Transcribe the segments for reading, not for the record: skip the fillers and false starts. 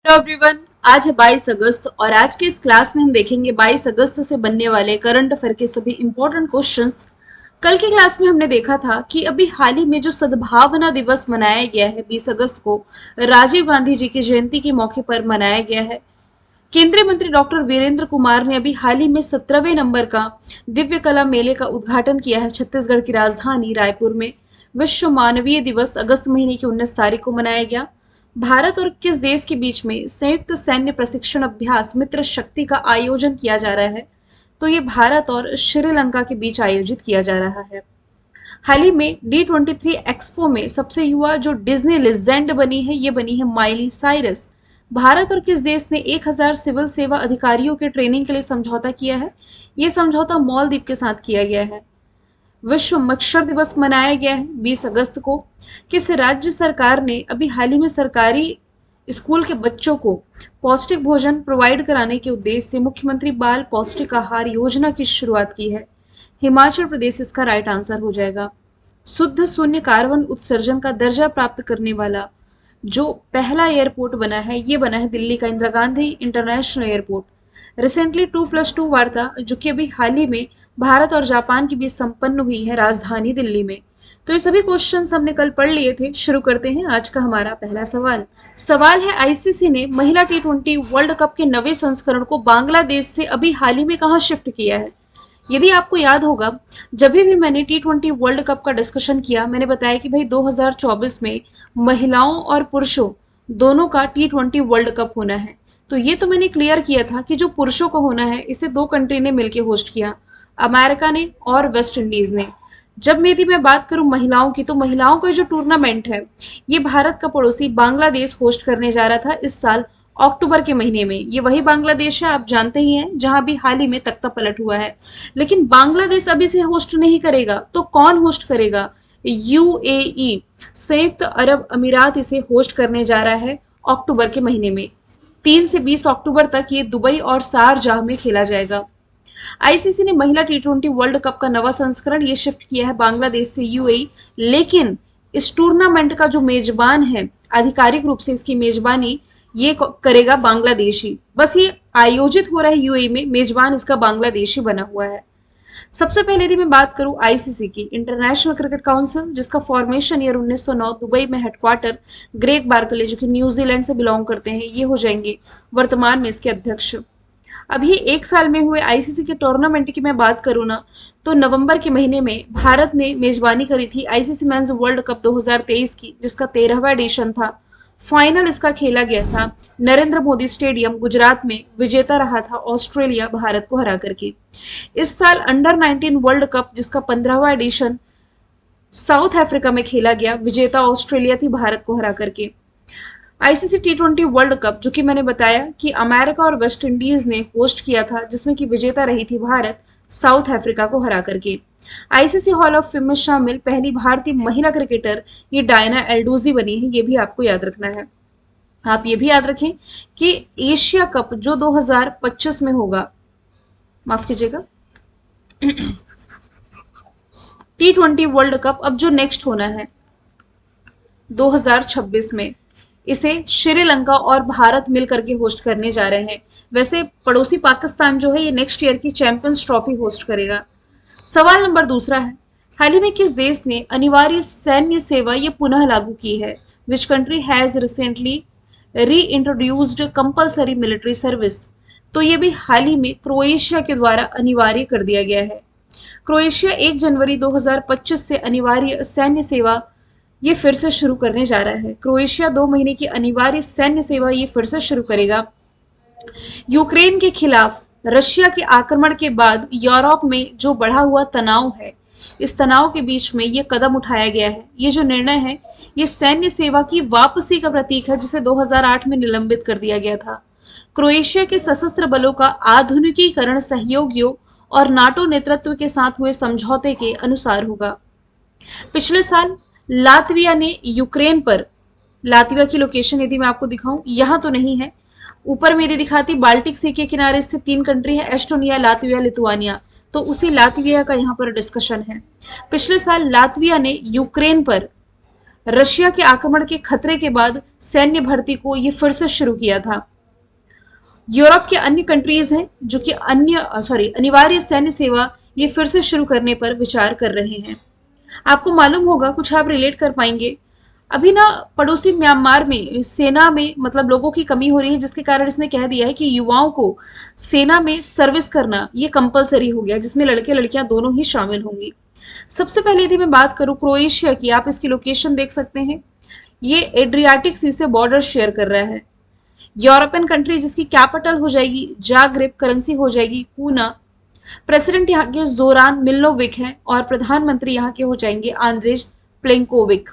Hello everyone. आज है 22 अगस्त और आज के इस क्लास में हम देखेंगे 22 अगस्त से बनने वाले करंट अफेयर के सभी इंपॉर्टेंट क्वेश्चंस। कल की क्लास में हमने देखा था कि अभी हाल ही में जो सद्भावना दिवस मनाया गया है 20 अगस्त को राजीव गांधी जी की जयंती के मौके पर मनाया गया है। केंद्रीय मंत्री डॉक्टर वीरेंद्र कुमार ने अभी हाल ही में 17वें नंबर का दिव्य कला मेले का उद्घाटन किया है छत्तीसगढ़ की राजधानी रायपुर में। विश्व मानवीय दिवस अगस्त महीने की 19 तारीख को मनाया गया। भारत और किस देश के बीच में संयुक्त सैन्य प्रशिक्षण अभ्यास मित्र शक्ति का आयोजन किया जा रहा है? तो ये भारत और श्रीलंका के बीच आयोजित किया जा रहा है। हाल ही में D23 एक्सपो में सबसे युवा जो डिज्नी लेजेंड बनी है ये बनी है माइली साइरस। भारत और किस देश ने 1000 सिविल सेवा अधिकारियों के ट्रेनिंग के लिए समझौता किया है? ये समझौता मालदीव के साथ किया गया है। विश्व मच्छर दिवस मनाया गया है 20 अगस्त को। किस राज्य सरकार ने अभी हाल ही में सरकारी स्कूल के बच्चों को पौष्टिक भोजन प्रोवाइड कराने के उद्देश्य से मुख्यमंत्री बाल पौष्टिक आहार योजना की शुरुआत की है? हिमाचल प्रदेश इसका राइट आंसर हो जाएगा। शुद्ध शून्य कार्बन उत्सर्जन का दर्जा प्राप्त करने वाला जो पहला एयरपोर्ट बना है ये बना है दिल्ली का Indira Gandhi international airport. Recently 2+2 वार्ता जो कि अभी हाल ही में भारत और जापान के बीच संपन्न हुई है राजधानी दिल्ली में। तो ये सभी क्वेश्चंस हमने कल पढ़ लिए थे। शुरू करते हैं आज का हमारा पहला सवाल। सवाल है आईसीसी ने महिला T20 वर्ल्ड कप के नवे संस्करण को बांग्लादेश से अभी हाल ही में कहां शिफ्ट किया है? यदि आपको याद होगा जब भी मैंने T20 वर्ल्ड कप का डिस्कशन किया मैंने बताया कि भाई 2024 में महिलाओं और पुरुषों दोनों का T20 वर्ल्ड कप होना है। तो ये तो मैंने क्लियर किया था कि जो पुरुषों को होना है इसे दो कंट्री ने मिलकर होस्ट किया, अमेरिका ने और वेस्ट इंडीज ने। जब यदि मैं बात करूं महिलाओं की तो महिलाओं का जो टूर्नामेंट है ये भारत का पड़ोसी बांग्लादेश होस्ट करने जा रहा था इस साल अक्टूबर के महीने में। ये वही बांग्लादेश है आप जानते ही हैं जहां भी हाल ही में तख्ता पलट हुआ है। लेकिन बांग्लादेश अभी से होस्ट नहीं करेगा तो कौन होस्ट करेगा? यूएई संयुक्त अरब अमीरात इसे होस्ट करने जा रहा है अक्टूबर के महीने में। 3 से 20 अक्टूबर तक ये दुबई और शारजाह में खेला जाएगा। आईसीसी ने महिला T20 वर्ल्ड कप का नवा संस्करण ये शिफ्ट किया है बांग्लादेश से यूएई। लेकिन इस टूर्नामेंट का जो मेजबान है आधिकारिक रूप से इसकी मेजबानी ये करेगा बांग्लादेशी। बस ये आयोजित हो रहा है यूएई में, मेजबान इसका बांग्लादेशी बना हुआ है। सबसे पहले यदि मैं बात करूं आईसीसी की इंटरनेशनल क्रिकेट काउंसिल जिसका फॉर्मेशन ईयर 1909 दुबई में हेडक्वार्टर ग्रेग बार्कले जो कि न्यूजीलैंड से बिलोंग करते हैं ये हो जाएंगे वर्तमान में इसके अध्यक्ष। अभी एक साल में हुए आईसीसी के टूर्नामेंट की मैं बात करूं ना तो नवंबर के महीने में भारत ने मेजबानी करी थी आईसीसी मेंस वर्ल्ड कप 2023 की जिसका 13वां एडिशन था। फाइनल इसका खेला गया था नरेंद्र मोदी स्टेडियम गुजरात में। विजेता रहा था ऑस्ट्रेलिया भारत को हरा करके। इस साल अंडर 19 वर्ल्ड कप जिसका 15वां एडिशन साउथ अफ्रीका में खेला गया। विजेता ऑस्ट्रेलिया थी भारत को हरा करके। आईसीसी T20 वर्ल्ड कप जो कि मैंने बताया कि अमेरिका और वेस्ट इंडीज ने होस्ट किया था जिसमें कि विजेता रही थी भारत साउथ अफ्रीका को हरा करके। आईसीसी हॉल ऑफ फेम में शामिल पहली भारतीय महिला क्रिकेटर ये डायना एल्डोजी बनी है, ये भी आपको याद रखना है। आप ये भी याद रखें कि एशिया कप जो 2025 में होगा, माफ कीजिएगा T20 वर्ल्ड कप अब जो नेक्स्ट होना है 2026 में इसे श्रीलंका और भारत मिलकर के होस्ट करने जा रहे हैं। वैसे पड़ोसी पाकिस्तान जो है ये नेक्स्ट ईयर की चैंपियंस ट्रॉफी होस्ट करेगा। सवाल नंबर दूसरा है हाल ही में किस देश ने अनिवार्य सैन्य सेवा ये पुनः लागू की है? विच कंट्री हैज रिसेंटली री इंट्रोड्यूस्ड कंपल्सरी मिलिट्री सर्विस? तो ये भी हाल ही में क्रोएशिया के द्वारा अनिवार्य कर दिया गया है। क्रोएशिया 1 जनवरी 2025 से अनिवार्य सैन्य सेवा ये फिर से शुरू करने जा रहा है। क्रोएशिया 2 महीने की अनिवार्य सैन्य सेवा ये फिर से शुरू करेगा। यूक्रेन के खिलाफ रशिया के आक्रमण के बाद यूरोप में जो बढ़ा हुआ तनाव है इस तनाव के बीच में ये कदम उठाया गया है। ये जो निर्णय है ये सैन्य सेवा की वापसी का प्रतीक है जिसे 2008 में निलंबित कर दिया गया था। क्रोएशिया के सशस्त्र बलों का आधुनिकीकरण सहयोगियों और नाटो नेतृत्व के साथ हुए समझौते के अनुसार होगा। पिछले साल लातविया ने यूक्रेन पर, लातविया की लोकेशन यदि मैं आपको दिखाऊं यहां तो नहीं है, ऊपर मेरी दिखाती बाल्टिक सी के किनारे स्थित 3 कंट्री है एस्टोनिया लातविया लिथुआनिया, तो उसी लातविया का यहाँ पर डिस्कशन है। पिछले साल लातविया ने यूक्रेन पर रशिया के आक्रमण के खतरे के बाद सैन्य भर्ती को ये फिर से शुरू किया था। यूरोप के अन्य कंट्रीज हैं जो कि अनिवार्य सैन्य सेवा ये फिर से शुरू करने पर विचार कर रहे हैं। आपको मालूम होगा, कुछ आप रिलेट कर पाएंगे, अभी ना पड़ोसी म्यांमार में सेना में मतलब लोगों की कमी हो रही है, जिसके कारण इसने कह दिया है कि युवाओं को सेना में सर्विस करना ये कंपलसरी हो गया, जिसमें लड़के लड़कियां दोनों ही शामिल होंगी। सबसे पहले यदि मैं बात करूं क्रोएशिया की, आप इसकी लोकेशन देख सकते हैं। ये एड्रियाटिक सी से बॉर्डर शेयर कर रहा है। यूरोपियन कंट्री जिसकी कैपिटल हो जाएगी जाग्रेब, करेंसी हो जाएगी कूना। प्रेसिडेंट यहाँ के जोरान मिलोविक हैं और प्रधानमंत्री यहाँ के हो जाएंगे आंद्रेज प्लेंकोविक।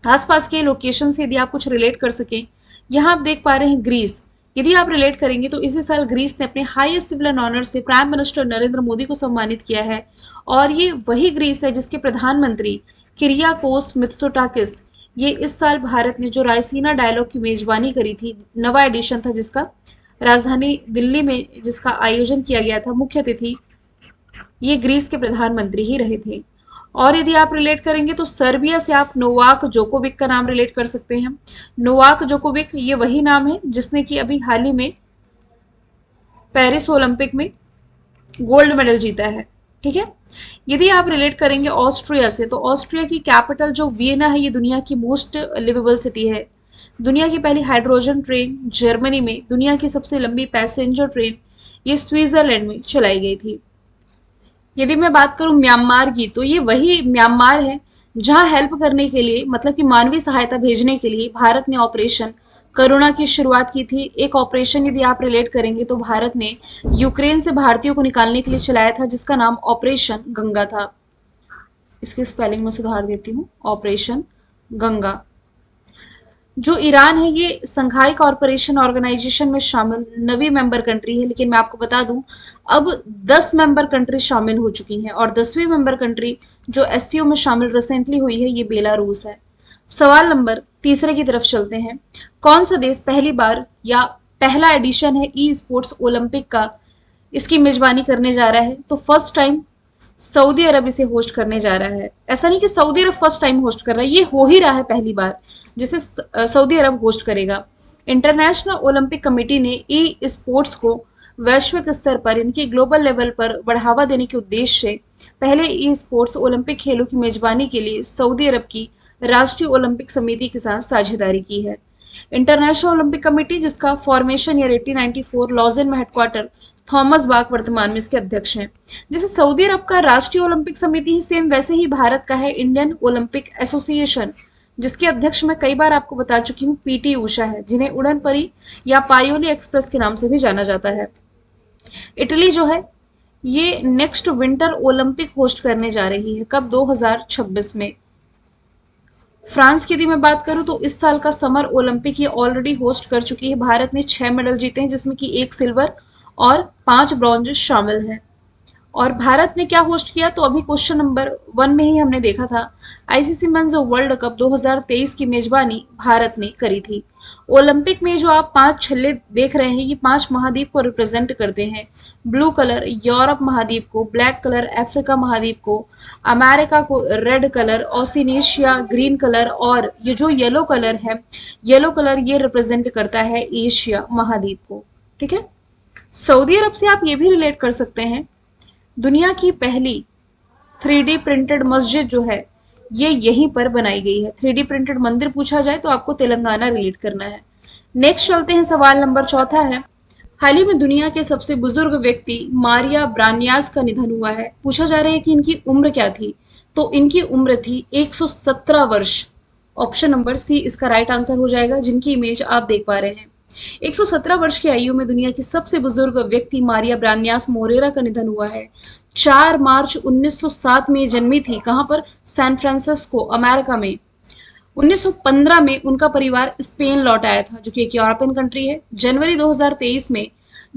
आसपास के लोकेशन से यदि आप कुछ रिलेट कर सकें, यहाँ आप देख पा रहे हैं ग्रीस। यदि आप रिलेट करेंगे तो इसी साल ग्रीस ने अपने हाईएस्ट सिविलियन ऑनर से प्राइम मिनिस्टर नरेंद्र मोदी को सम्मानित किया है, और ये वही ग्रीस है जिसके प्रधानमंत्री किरियाकोस मित्सोटाकिस, ये इस साल भारत ने जो रायसीना डायलॉग की मेजबानी करी थी, नवा एडिशन था जिसका राजधानी दिल्ली में जिसका आयोजन किया गया था, मुख्य अतिथि ये ग्रीस के प्रधानमंत्री ही रहे थे। और यदि आप रिलेट करेंगे तो सर्बिया से आप नोवाक जोकोविक का नाम रिलेट कर सकते हैं। नोवाक जोकोविक ये वही नाम है जिसने कि अभी हाल ही में पेरिस ओलंपिक में गोल्ड मेडल जीता है। ठीक है। यदि आप रिलेट करेंगे ऑस्ट्रिया से, तो ऑस्ट्रिया की कैपिटल जो वियना है, ये दुनिया की मोस्ट लिवेबल सिटी है। दुनिया की पहली हाइड्रोजन ट्रेन जर्मनी में, दुनिया की सबसे लंबी पैसेंजर ट्रेन ये स्विट्जरलैंड में चलाई गई थी। यदि मैं बात करूं म्यांमार की, तो ये वही म्यांमार है जहां हेल्प करने के लिए, मतलब कि मानवीय सहायता भेजने के लिए भारत ने ऑपरेशन करुणा की शुरुआत की थी। एक ऑपरेशन यदि आप रिलेट करेंगे तो भारत ने यूक्रेन से भारतीयों को निकालने के लिए चलाया था, जिसका नाम ऑपरेशन गंगा था। इसके स्पेलिंग में सुधार देती हूँ, ऑपरेशन गंगा। जो ईरान है ये संघाई कॉरपोरेशन ऑर्गेनाइजेशन में शामिल नवी मेंबर कंट्री है, लेकिन मैं आपको बता दूं अब 10 मेंबर कंट्री शामिल हो चुकी हैं, और 10वीं मेंबर कंट्री जो एससीओ में शामिल रिसेंटली हुई है ये बेलारूस है। सवाल नंबर तीसरे की तरफ चलते हैं। कौन सा देश पहली बार या पहला एडिशन है ई स्पोर्ट्स ओलंपिक का, इसकी मेजबानी करने जा रहा है? तो फर्स्ट टाइम सऊदी अरब इसे होस्ट करने जा रहा है। ऐसा नहीं कि सऊदी अरब फर्स्ट टाइम होस्ट कर रहा है, ये हो ही रहा है पहली बार जिसे सऊदी अरब होस्ट करेगा। इंटरनेशनल ओलंपिक कमेटी ने ई स्पोर्ट्स को वैश्विक स्तर पर, इनकी ग्लोबल लेवल पर बढ़ावा देने के उद्देश्य से पहले ई स्पोर्ट्स ओलंपिक खेलों की मेजबानी के लिए सऊदी अरब की राष्ट्रीय ओलंपिक समिति के साथ साझेदारी की है। इंटरनेशनल ओलंपिक कमेटी जिसका फॉर्मेशन ईयर 1894 लॉजन में हेडक्वार्टर, थॉमस बाक वर्तमान में इसके अध्यक्ष हैं। जैसे सऊदी अरब का राष्ट्रीय ओलंपिक समिति ही सेम, वैसे ही भारत का है इंडियन ओलंपिक एसोसिएशन, जिसके अध्यक्ष मैं कई बार आपको बता चुकी हूँ पीटी उषा है, जिन्हें उड़न परी या पायोली एक्सप्रेस के नाम से भी जाना जाता है। इटली जो है ये नेक्स्ट विंटर ओलंपिक होस्ट करने जा रही है, कब? 2026 में। फ्रांस की यदि मैं बात करूं तो इस साल का समर ओलंपिक ये ऑलरेडी होस्ट कर चुकी है। भारत ने 6 मेडल जीते हैं, जिसमें कि 1 सिल्वर और 5 ब्रॉन्ज शामिल हैं। और भारत ने क्या होस्ट किया? तो अभी क्वेश्चन नंबर 1 में ही हमने देखा था, आईसीसी मेंस वर्ल्ड कप 2023 की मेजबानी भारत ने करी थी। ओलंपिक में जो आप 5 छल्ले देख रहे हैं, ये 5 महाद्वीप को रिप्रेजेंट करते हैं। ब्लू कलर यूरोप महाद्वीप को, ब्लैक कलर अफ्रीका महाद्वीप को, अमेरिका को red colour, Oceania green colour, और ये जो येलो कलर है, येलो कलर ये रिप्रेजेंट करता है एशिया महाद्वीप को। ठीक है। सऊदी अरब से आप ये भी रिलेट कर सकते हैं, दुनिया की पहली 3D प्रिंटेड मस्जिद जो है ये यहीं पर बनाई गई है। 3D प्रिंटेड मंदिर पूछा जाए तो आपको तेलंगाना रिलेट करना है। नेक्स्ट चलते हैं, सवाल नंबर 4 है, हाल ही में दुनिया के सबसे बुजुर्ग व्यक्ति मारिया ब्रान्यास का निधन हुआ है। पूछा जा रहा है कि इनकी उम्र क्या थी, तो इनकी उम्र थी 117 वर्ष। ऑप्शन नंबर सी इसका राइट आंसर हो जाएगा, जिनकी इमेज आप देख पा रहे हैं। 117 वर्ष की आयु में दुनिया की सबसे बुजुर्ग व्यक्ति मारिया ब्रान्यास मोरेरा का निधन हुआ है। 4 मार्च 1907 में जन्मी थी। कहां पर? सैन फ्रांसिस्को, अमेरिका में। 1915 में उनका परिवार स्पेन लौट आया था, जो कि एक यूरोपियन कंट्री है। जनवरी 2023 में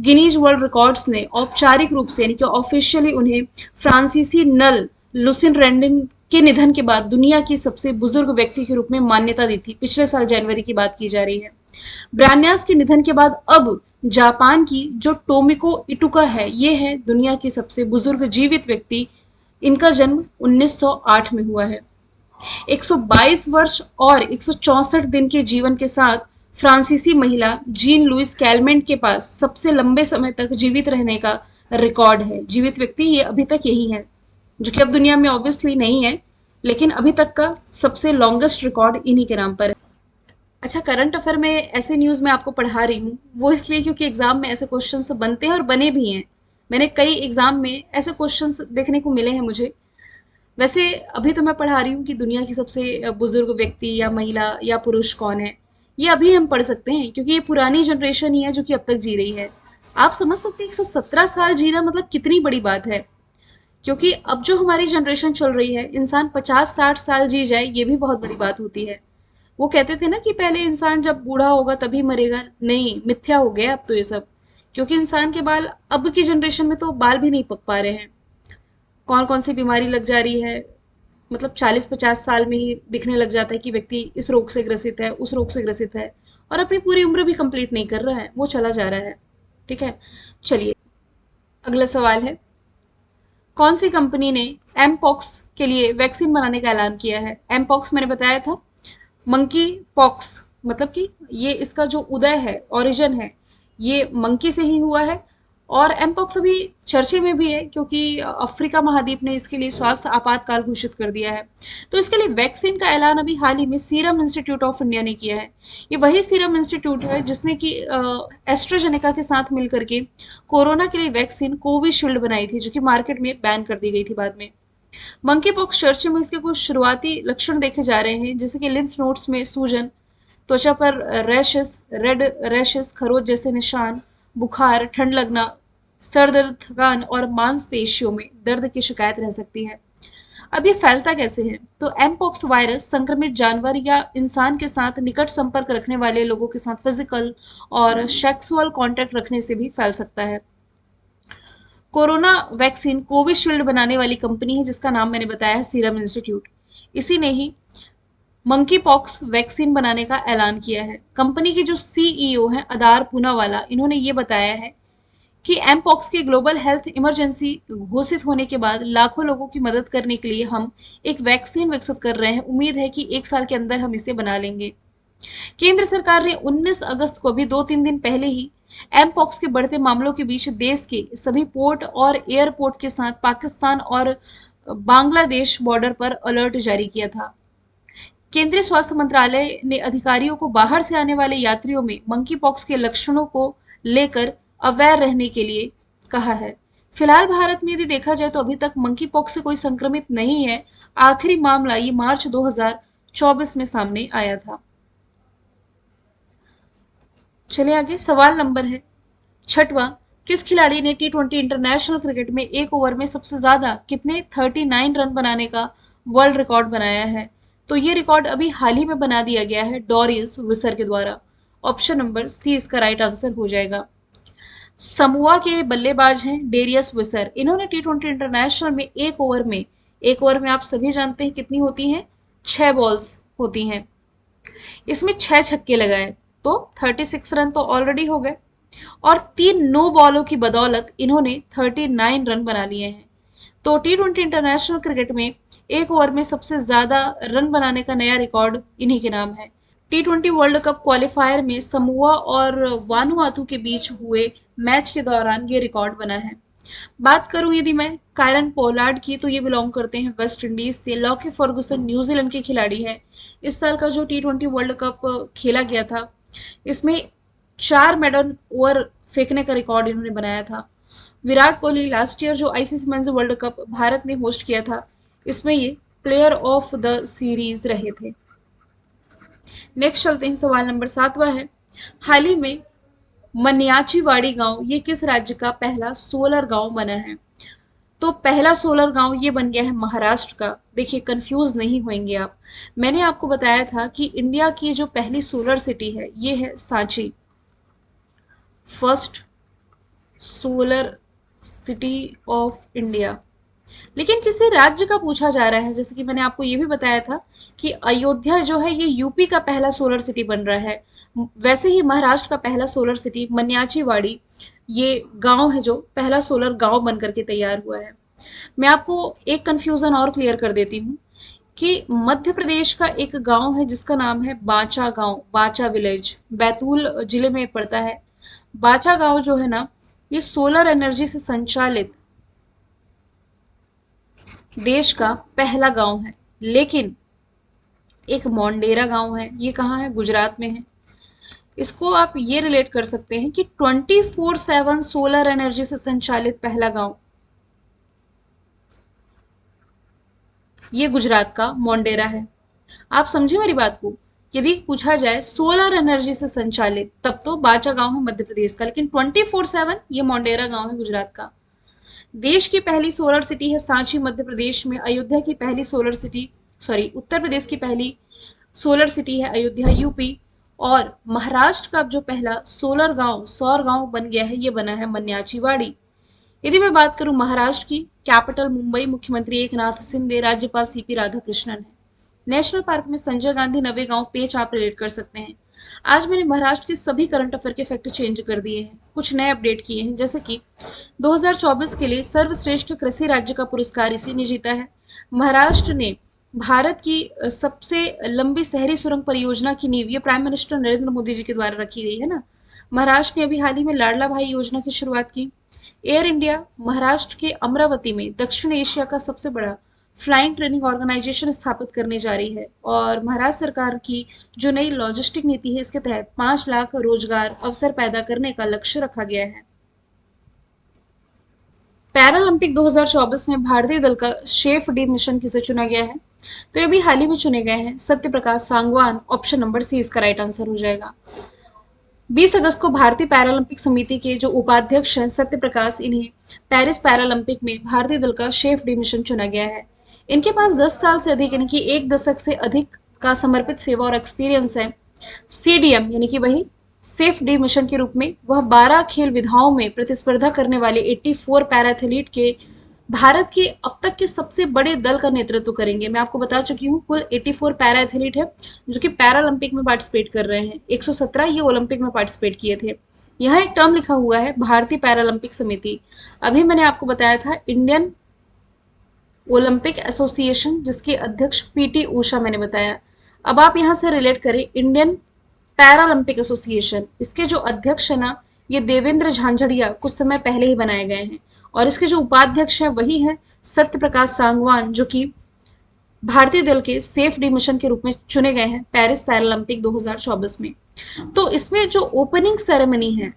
गिनीज वर्ल्ड रिकॉर्ड्स ने औपचारिक रूप से यानी कि ऑफिशियली उन्हें फ्रांसीसी नल लुसिन रेंडिन के निधन के बाद दुनिया की सबसे बुजुर्ग व्यक्ति के रूप में मान्यता दी थी। पिछले साल जनवरी की बात की जा रही है। ब्रान्यास के निधन के बाद अब जापान की जो टोमिको इटुका है, ये है दुनिया की सबसे बुजुर्ग जीवित व्यक्ति। इनका जन्म 1908 में हुआ है। 122 वर्ष और 164 दिन के जीवन के साथ फ्रांसीसी महिला जीन लुइस कैलमेंट के पास सबसे लंबे समय तक जीवित रहने का रिकॉर्ड है। जीवित व्यक्ति ये अभी तक यही है, जो कि अब दुनिया में ऑब्वियसली नहीं है, लेकिन अभी तक का सबसे लॉन्गेस्ट रिकॉर्ड इन्हीं के नाम पर है। अच्छा, करंट अफेयर में ऐसे न्यूज़ मैं आपको पढ़ा रही हूँ, वो इसलिए क्योंकि एग्जाम में ऐसे क्वेश्चंस बनते हैं और बने भी हैं। मैंने कई एग्जाम में ऐसे क्वेश्चंस देखने को मिले हैं मुझे। वैसे अभी तो मैं पढ़ा रही हूँ कि दुनिया की सबसे बुजुर्ग व्यक्ति या महिला या पुरुष कौन है। ये अभी हम पढ़ सकते हैं क्योंकि ये पुरानी जनरेशन ही है जो कि अब तक जी रही है। आप समझ सकते हैं 117 साल जीना मतलब कितनी बड़ी बात है। क्योंकि अब जो हमारी जनरेशन चल रही है, इंसान 50-60 साल जी जाए ये भी बहुत बड़ी बात होती है। वो कहते थे ना कि पहले इंसान जब बूढ़ा होगा तभी मरेगा। नहीं, मिथ्या हो गया अब तो ये सब। क्योंकि इंसान के बाल अब की जनरेशन में तो बाल भी नहीं पक पा रहे हैं। कौन कौन सी बीमारी लग जा रही है, मतलब 40-50 साल में ही दिखने लग जाता है कि व्यक्ति इस रोग से ग्रसित है, उस रोग से ग्रसित है, और अपनी पूरी उम्र भी कंप्लीट नहीं कर रहा है, वो चला जा रहा है। ठीक है, चलिए अगला सवाल है, कौन सी कंपनी ने एम पॉक्स के लिए वैक्सीन बनाने का ऐलान किया है? एम पॉक्स मैंने बताया था, मंकी पॉक्स, मतलब कि ये इसका जो उदय है, ओरिजिन है, ये मंकी से ही हुआ है। और एमपॉक्स अभी चर्चे में भी है क्योंकि अफ्रीका महाद्वीप ने इसके लिए स्वास्थ्य आपातकाल घोषित कर दिया है। तो इसके लिए वैक्सीन का ऐलान अभी हाल ही में सीरम इंस्टीट्यूट ऑफ इंडिया ने किया है। ये वही सीरम इंस्टीट्यूट है जिसने कि एस्ट्राजेनेका के साथ मिलकर के कोरोना के लिए वैक्सीन कोविशील्ड बनाई थी, जो कि मार्केट में बैन कर दी गई थी बाद में। मंकी पॉक्स चर्चे में इसके कुछ शुरुआती लक्षण देखे जा रहे हैं, जैसे कि लिम्फ नोड्स में सूजन, त्वचा पर रैशेस, रेड रैशेस, खरोच जैसे निशान, बुखार, ठंड लगना, सर दर्द, थकान और मांसपेशियों में दर्द की शिकायत रह सकती है। अब ये फैलता कैसे है? तो एमपॉक्स वायरस संक्रमित जानवर या इंसान के साथ निकट संपर्क रखने वाले लोगों के साथ फिजिकल और सेक्सुअल कांटेक्ट रखने से भी फैल सकता है। कोरोना वैक्सीन कोविशील्ड बनाने वाली कंपनी है जिसका नाम मैंने बताया है सीरम इंस्टीट्यूट। इसी ने ही मंकी पॉक्स वैक्सीन बनाने का ऐलान किया है। कंपनी के जो सीईओ हैं अदार पूनावाला, इन्होंने ये बताया है कि एम पॉक्स की ग्लोबल हेल्थ इमरजेंसी घोषित होने के बाद लाखों लोगों की मदद करने के लिए हम एक वैक्सीन विकसित कर रहे हैं। उम्मीद है कि 1 साल के अंदर हम इसे बना लेंगे। केंद्र सरकार ने 19 अगस्त को भी 2-3 दिन पहले ही एम पॉक्स के बढ़ते मामलों के बीच देश के सभी पोर्ट और एयरपोर्ट के साथ पाकिस्तान और बांग्लादेश बॉर्डर पर अलर्ट जारी किया था। केंद्रीय स्वास्थ्य मंत्रालय ने अधिकारियों को बाहर से आने वाले यात्रियों में मंकी पॉक्स के लक्षणों को लेकर अवेयर रहने के लिए कहा है। फिलहाल भारत में यदि देखा जाए तो अभी तक मंकी पॉक्स से कोई संक्रमित नहीं है। आखिरी मामला ये मार्च 2024 में सामने आया था। चलिए आगे, सवाल नंबर है 6वां, किस खिलाड़ी ने टी20 इंटरनेशनल क्रिकेट में एक ओवर में सबसे ज्यादा कितने 39 रन बनाने का वर्ल्ड रिकॉर्ड बनाया है? तो ये रिकॉर्ड अभी हाल ही में बना दिया गया है डोरियस विसर के द्वारा। ऑप्शन नंबर सी इसका राइट आंसर हो जाएगा। समोआ के बल्लेबाज हैं डेरियस विसर। इन्होंने टी20 इंटरनेशनल में एक ओवर में आप सभी जानते हैं कितनी होती हैं, 6 बॉल्स होती हैं। इसमें 6 छक्के लगाए तो 36 रन तो ऑलरेडी हो गए, और 3 नो बॉलों की बदौलत इन्होंने 39 रन बना लिए हैं। तो टी20 इंटरनेशनल क्रिकेट में एक ओवर में सबसे ज्यादा रन बनाने का नया रिकॉर्ड इन्हीं के नाम है। टी20 वर्ल्ड कप क्वालिफायर में समोआ और वानुआतू के बीच हुए मैच के दौरान ये रिकॉर्ड बना है। बात करूं यदि मैं कायरन पोलार्ड की, तो ये बिलोंग करते हैं वेस्ट इंडीज से। लॉकी फर्गुसन न्यूजीलैंड के खिलाड़ी हैं। इस साल का जो टी20 वर्ल्ड कप खेला गया था, इसमें 4 मेडल ओवर फेंकने का रिकॉर्ड इन्होंने बनाया था। विराट कोहली लास्ट ईयर जो ICC men's world cup Bharat ने होस्ट किया था, इसमें ये प्लेयर ऑफ द सीरीज रहे थे। नेक्स्ट चलते हैं, सवाल नंबर 7वां है, हाल ही में मनियाचीवाड़ी गांव ये किस राज्य का पहला सोलर गांव बना है? तो पहला सोलर गांव ये बन गया है महाराष्ट्र का। देखिए कंफ्यूज नहीं होंगे आप, मैंने आपको बताया था कि इंडिया की जो पहली सोलर सिटी है ये है Sanchi, first solar city of India. लेकिन किसी राज्य का पूछा जा रहा है, जैसे कि मैंने आपको ये भी बताया था कि अयोध्या जो है ये यूपी का पहला सोलर सिटी बन रहा है। वैसे ही महाराष्ट्र का पहला सोलर सिटी मन्याचीवाड़ी ये गांव है जो पहला सोलर गांव बन करके तैयार हुआ है। मैं आपको एक कंफ्यूजन और क्लियर कर देती हूँ। कि मध्य प्रदेश का एक गांव है जिसका नाम है बांचा गांव, बांचा विलेज, बैतूल जिले में पड़ता है। बांचा गांव जो है ना, ये सोलर एनर्जी से संचालित देश का पहला गांव है। लेकिन एक मोंडेरा गांव है, ये कहाँ है? गुजरात में है। इसको आप ये रिलेट कर सकते हैं कि 24/7 सोलर एनर्जी से संचालित पहला गांव ये गुजरात का मोंडेरा है। आप समझे मेरी बात को? यदि पूछा जाए सोलर एनर्जी से संचालित, तब तो बाचा गांव है मध्य प्रदेश का, लेकिन 24/7 ये मोंडेरा गांव है गुजरात का। देश की पहली सोलर सिटी है सांची मध्य प्रदेश में। अयोध्या की पहली solar city, sorry, Uttar Pradesh की पहली सोलर सिटी है अयोध्या, यूपी। और महाराष्ट्र का जो पहला सोलर गांव, सौर गांव बन गया है, ये बना है मन्याचीवाड़ी। यदि मैं बात करूं महाराष्ट्र की, कैपिटल मुंबई, मुख्यमंत्री एकनाथ शिंदे, राज्यपाल सीपी राधाकृष्णन है। नेशनल पार्क में संजय गांधी नवेगांव, पेच आप रिलेट कर सकते हैं। आज मैंने महाराष्ट्र के सभी करंट अफेयर के फैक्ट चेंज कर दिए हैं, कुछ नए अपडेट किए हैं, जैसे कि 2024 के लिए सर्वश्रेष्ठ कृषि राज्य का पुरस्कार इसी ने जीता है। महाराष्ट्र ने भारत की सबसे लंबी शहरी सुरंग परियोजना की नींव, ये प्राइम मिनिस्टर नरेंद्र मोदी जी के द्वारा रखी गई है ना। महाराष्ट्र ने अभी हाल ही में लाडला भाई योजना की शुरुआत की। एयर इंडिया महाराष्ट्र के अमरावती में दक्षिण एशिया का सबसे बड़ा फ्लाइंग ट्रेनिंग ऑर्गेनाइजेशन स्थापित करने जा रही है। और महाराष्ट्र सरकार की जो नई लॉजिस्टिक नीति है, इसके तहत 5 लाख रोजगार अवसर पैदा करने का लक्ष्य रखा गया है। पैरालंपिक 2024 में भारतीय दल का शेफ डी मिशन किसे चुना गया है? तो ये भी हाल ही में चुने गए हैं Satya Prakash Sangwan. Option number C इसका राइट आंसर हो जाएगा। 20 अगस्त को भारतीय पैरालंपिक समिति के जो उपाध्यक्ष हैं सत्य प्रकाश, इन्हें पेरिस पैरालंपिक में भारतीय दल का शेफ डी मिशन चुना गया है। इनके पास 10 साल से अधिक यानी कि 1 दशक से अधिक का समर्पित सेवा और एक्सपीरियंस है। सीडीएम यानी कि वही सेफ डी मिशन के रूप में वह 12 खेल विधाओं में प्रतिस्पर्धा करने वाले 84 पैरा एथलीट के भारत के अब तक के सबसे बड़े दल का नेतृत्व करेंगे। मैं आपको बता चुकी हूँ कुल 84 पैरा एथलीट है जो कि पैरालंपिक में पार्टिसिपेट कर रहे हैं। 117 ये ओलंपिक में पार्टिसिपेट किए थे। यहाँ एक टर्म लिखा हुआ है भारतीय पैरालंपिक समिति। अभी मैंने आपको बताया था इंडियन ओलंपिक एसोसिएशन, जिसके अध्यक्ष पीटी ऊषा मैंने बताया। अब आप यहाँ से रिलेट करें इंडियन पैरालंपिक एसोसिएशन, इसके जो अध्यक्ष है ना, ये देवेंद्र झांझड़िया कुछ समय पहले ही बनाए गए हैं। और इसके जो उपाध्यक्ष हैं वही है सत्य प्रकाश सांगवान, जो कि भारतीय दल के सेफ डी मिशन के रूप में चुने गए हैं पेरिस पैरालंपिक 2024 में। तो इसमें जो ओपनिंग सेरेमनी है,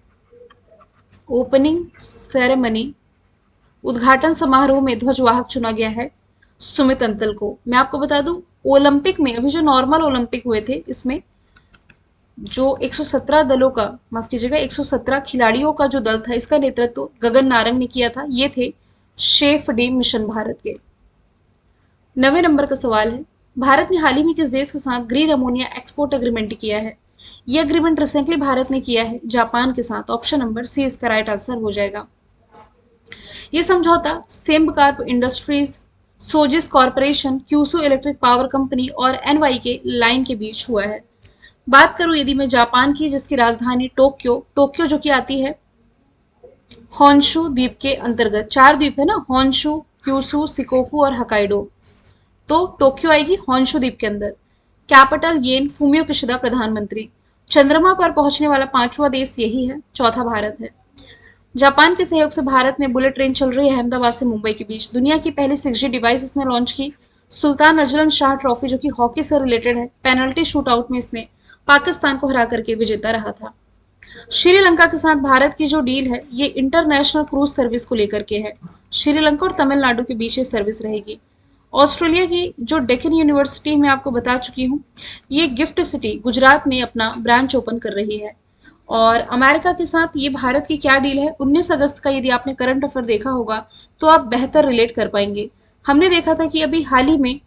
ओपनिंग सेरेमनी, उद्घाटन समारोह में ध्वजवाहक चुना गया है सुमित अंतल को। मैं आपको बता दूं ओलंपिक में अभी जो नॉर्मल ओलंपिक हुए थे, इसमें जो 117 दलों का, माफ कीजिएगा 117 खिलाड़ियों का जो दल था, इसका नेतृत्व गगन नारंग ने किया था। ये थे शेफ डी मिशन भारत के। 9वें नंबर का सवाल है, भारत ने हाल ही में किस देश के साथ ग्रीन अमोनिया एक्सपोर्ट एग्रीमेंट किया है? यह एग्रीमेंट रिसेंटली भारत ने किया है जापान के साथ। ऑप्शन नंबर सी इसका राइट आंसर हो जाएगा। ये समझौता सिम्बकॉर्प इंडस्ट्रीज, सोजिस Corporation, Kyushu Electric Power Company और एनवाईके लाइन के बीच हुआ है। बात करूं यदि मैं जापान की, जिसकी राजधानी टोक्यो, टोक्यो जो कि आती है होन्शु द्वीप के अंतर्गत। 4 द्वीप है ना, होन्शु, क्यूसू, सिकोकू और हकाइडो। तो टोक्यो आएगी होन्शु द्वीप के अंदर। कैपिटल येन, फूमियो किशिदा प्रधानमंत्री। चंद्रमा पर पहुंचने वाला 5वां देश यही है, चौथा भारत है। जापान के सहयोग से भारत में बुलेट ट्रेन चल रही है अहमदाबाद से मुंबई के बीच। दुनिया की पहली 6G डिवाइस इसने लॉन्च की। सुल्तान अजलन शाह ट्रॉफी जो कि हॉकी से रिलेटेड है, पेनल्टी शूट आउट में इसने पाकिस्तान को हरा करके विजेता रहा था। श्रीलंका के साथ भारत की जो डील है, ये इंटरनेशनल क्रूज सर्विस को लेकर के है। श्रीलंका और तमिलनाडु के बीच ये सर्विस रहेगी। ऑस्ट्रेलिया की जो डेक्कन यूनिवर्सिटी में आपको बता चुकी हूँ, ये गिफ्ट सिटी गुजरात में अपना ब्रांच ओपन कर रही है। और अमेरिका के साथ ये भारत की क्या डील है, 19 अगस्त का यदि आपने करंट अफेयर देखा होगा तो आप बेहतर रिलेट कर पाएंगे। हमने देखा था कि अभी हाल ही में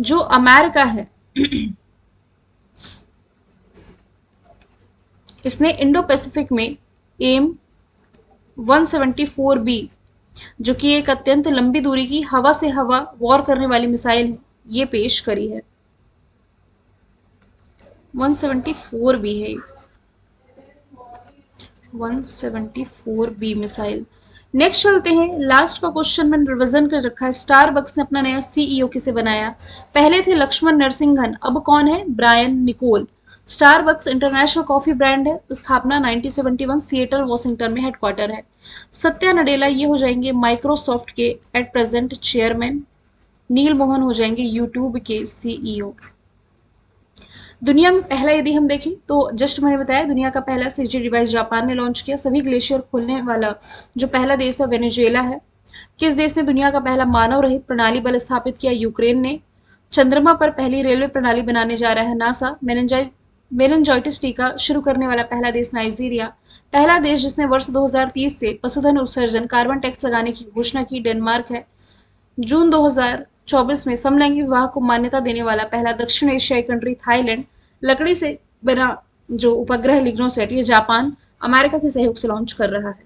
जो अमेरिका है इसने इंडो पैसिफिक में एम 174B, जो कि एक अत्यंत लंबी दूरी की हवा से हवा वॉर करने वाली मिसाइल है, ये पेश करी है। 174B है, 174B मिसाइल। नेक्स्ट चलते हैं, लास्ट का क्वेश्चन मैंने रिवीजन कर रखा है। स्टारबक्स ने अपना नया सीईओ किसे बनाया? पहले थे लक्ष्मण नरसिंघन, अब कौन है? Brian Niccol. Starbucks international coffee brand है, स्थापना 1971, सिएटल वॉशिंगटन में हेडक्वार्टर है। सत्या नडेला ये हो जाएंगे माइक्रोसॉफ्ट के एट प्रेजेंट चेयरमैन। नील मोहन हो जाएंगे यूट्यूब के सीईओ। दुनिया में पहला यदि हम देखें तो जस्ट मैंने बताया, दुनिया का पहला 6G डिवाइस जापान ने लॉन्च किया। सभी ग्लेशियर खोलने वाला जो पहला देश है वेनेजुएला है। किस देश ने दुनिया का पहला मानव रहित प्रणाली बल स्थापित किया? यूक्रेन ने। चंद्रमा पर पहली रेलवे प्रणाली बनाने जा रहा है नासा। मेनिनजाइटिस टीका शुरू करने वाला पहला देश नाइजीरिया। पहला देश जिसने वर्ष 2030 से पशुधन उत्सर्जन कार्बन टैक्स लगाने की घोषणा की, डेनमार्क है। जून 2024 में समलैंगिक विवाह को मान्यता देने वाला पहला दक्षिण एशियाई कंट्री थाईलैंड। लकड़ी से बना जो उपग्रह लिग्नोसेट ये जापान अमेरिका के सहयोग से लॉन्च कर रहा है।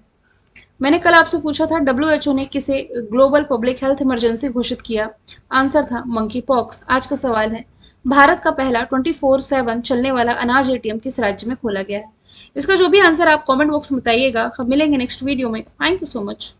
मैंने कल आपसे पूछा था डब्ल्यूएचओ ने किसे ग्लोबल पब्लिक हेल्थ इमरजेंसी घोषित किया? आंसर था मंकी पॉक्स। आज का सवाल है, भारत का पहला 24/7 चलने वाला अनाज एटीएम किस राज्य में खोला गया है? इसका जो भी आंसर आप कमेंट बॉक्स में बताइएगा। हम मिलेंगे नेक्स्ट वीडियो में। Thank you so much.